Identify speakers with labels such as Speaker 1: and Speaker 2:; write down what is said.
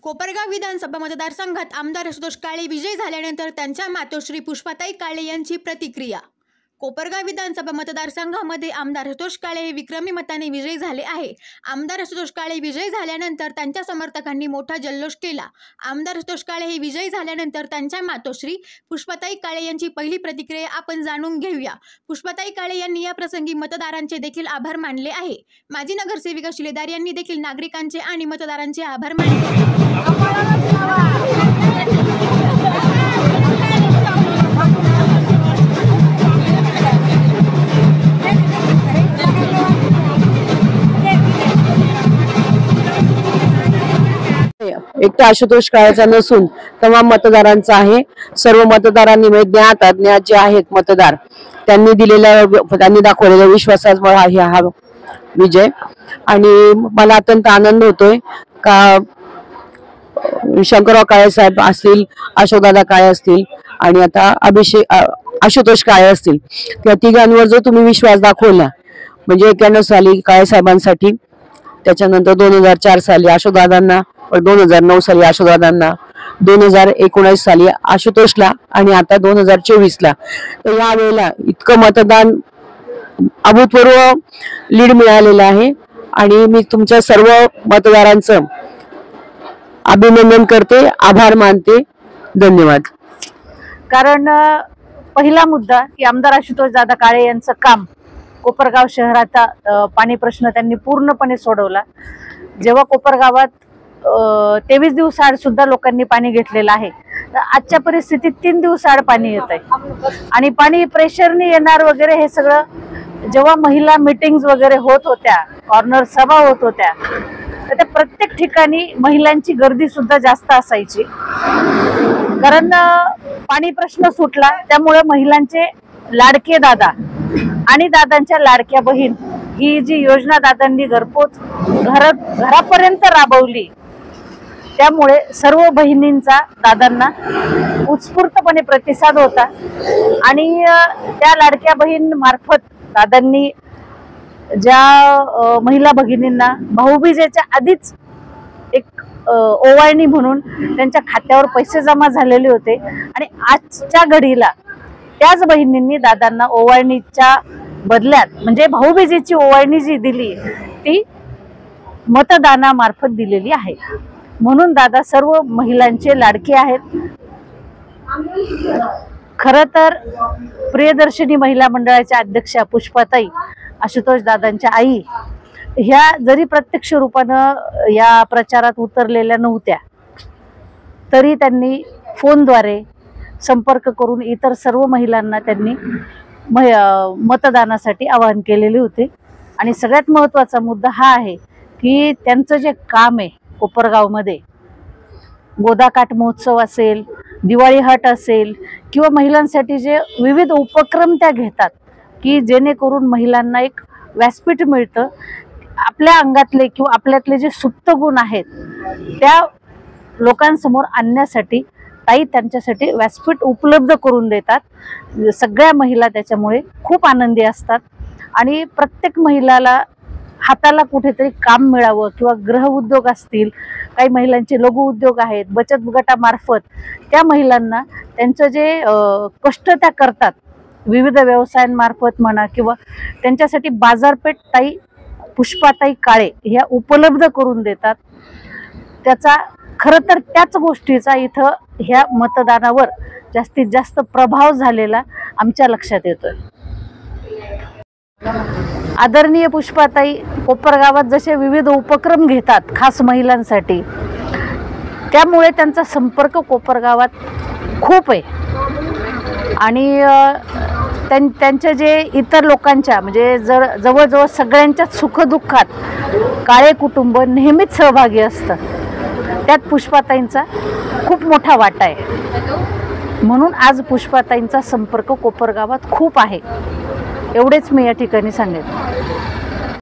Speaker 1: कोपरगाव विधानसभा मतदारसंघात आमदार आशुतोष काळे विजयी झाल्यानंतर त्यांच्या मातोश्री पुष्पाताई काळे यांची प्रतिक्रिया। कोपरगाव विधानसभा मतदारसंघामध्ये आमदार आशुतोष काळे हे विक्रमी मताने विजयी झाले आहे। आमदार आशुतोष काळे विजयी झाल्यानंतर त्यांच्या समर्थकांनी मोठा जल्लोष केला। आमदार आशुतोष काळे हे विजयी झाल्यानंतर त्यांच्या मातोश्री पुष्पाताई काळे यांची पहिली प्रतिक्रिया आपण जाणून घेऊया। पुष्पाताई काळे यांनी या प्रसंगी मतदारांचे देखील आभार मानले आहे। माजी नगरसेविका शिलेदार यांनी देखील नागरिकांचे आणि मतदारांचे आभार मानले।
Speaker 2: एक आशुतोष काळेचा नसून तमाम मतदारांचा आहे। सर्व मतदारांनी ज्ञात अज्ञात जे आहेत मतदार त्यांनी दाखवलेल्या विश्वासामुळे हा विजय। आणि मला अत्यंत आनंद होतोय का शंकरराव काळे साहेब असतील, अशोकदादा काळे असतील आणि आता आशुतोष काळे असतील, त्या तिघांवर जो तुम्ही विश्वास दाखवला, म्हणजे 91 साली काळे साहेबांसाठी, त्याच्यानंतर 2004 साली अशोकदादांना, 2009 साली अशोकदादांना, 2019 साली आशुतोषला आणि आता 2024ला, तर या वेळेला इतकं मतदान अभूतपूर्व लीड मिळालेलं आहे। आणि मी तुमच्या सर्व मतदारांचं अभिनंदन करते, आभार मानते, धन्यवाद।
Speaker 3: कारण पहिला मुद्दा की आमदार आशुतोष दादा काळे यांचं काम, कोपरगाव शहराचा पाणी प्रश्न त्यांनी पूर्णपणे सोडवला। जेव्हा कोपरगावात 23 दिवसाआड सुद्धा लोकांनी पाणी घेतलेलं आहे, तर आजच्या परिस्थितीत 3 दिवसाआड पाणी येत आहे। आणि पाणी प्रेशरने येणार वगैरे हे सगळं जेव्हा महिला मीटिंग्स वगैरे होत होत्या, कॉर्नर सभा होत होत्या, तर त्या प्रत्येक ठिकाणी महिलांची गर्दी सुद्धा जास्त असायची। कारण पाणी प्रश्न सुटला, त्यामुळे महिलांचे लाडके दादा आणि दादांच्या लाडक्या बहीण ही जी योजना दादांनी घरपोच घरापर्यंत राबवली, त्यामुळे सर्व बहिणींचा दादांना उत्स्फूर्तपणे प्रतिसाद होता। आणि त्या लाडक्या बहीण मार्फत दादांनी ज्या महिला भगिनींना भाऊबीजेच्या आधीच एक ओवाळणी म्हणून त्यांच्या खात्यावर पैसे जमा झालेले होते, आणि आजच्या घडीला त्याच बहिणींनी दादांना ओवाळणीच्या बदल्यात, म्हणजे भाऊबीजेची ओवाळणी जी दिली ती मतदानामार्फत दिलेली आहे। म्हणून दादा सर्व महिलांचे लाडके आहेत। खरं तर प्रियदर्शिनी महिला मंडळाच्या अध्यक्षा पुष्पाताई, आशुतोष दादांच्या आई, ह्या जरी प्रत्यक्ष रूपानं या प्रचारात उतरलेल्या नव्हत्या, तरी त्यांनी फोनद्वारे संपर्क करून इतर सर्व महिलांना त्यांनी मतदानासाठी आवाहन केलेले होते। आणि सगळ्यात महत्त्वाचा मुद्दा हा आहे की त्यांचं जे काम आहे कोपरगावमध्ये, गोदाकाठ महोत्सव असेल, दिवाळी हट असेल, किंवा महिलांसाठी जे विविध उपक्रम त्या घेतात, की जेणेकरून महिलांना एक व्यासपीठ मिळतं, आपल्या अंगातले किंवा आपल्यातले जे सुप्त गुण आहेत त्या लोकांसमोर आणण्यासाठी ताई त्यांच्यासाठी व्यासपीठ उपलब्ध करून देतात। सगळ्या महिला त्याच्यामुळे खूप आनंदी असतात। आणि प्रत्येक महिलाला हाताला कुठेतरी काम मिळावं, किंवा गृह उद्योग असतील, काही महिलांचे लघु उद्योग आहेत, बचत गटामार्फत त्या महिलांना त्यांचं जे कष्ट त्या करतात विविध व्यवसायांमार्फत म्हणा, किंवा त्यांच्यासाठी बाजारपेठ ताई पुष्पाताई काळे ह्या उपलब्ध करून देतात। त्याचा खरं तर त्याच गोष्टीचा इथं ह्या मतदानावर जास्तीत जास्त प्रभाव झालेला आमच्या लक्षात येतोय। आदरणीय पुष्पाताई कोपरगावात जसे विविध उपक्रम घेतात खास महिलांसाठी, त्यामुळे त्यांचा संपर्क कोपरगावात खूप आहे। आणि त्यांचे जे इतर लोकांच्या, म्हणजे जवळजवळ सगळ्यांच्या सुखदुःखात काळे कुटुंब नेहमीच सहभागी असतं, त्यात पुष्पाताईंचा खूप मोठा वाटा आहे। म्हणून आज पुष्पाताईंचा संपर्क कोपरगावात खूप आहे, एवढेच मी या ठिकाणी सांगेन।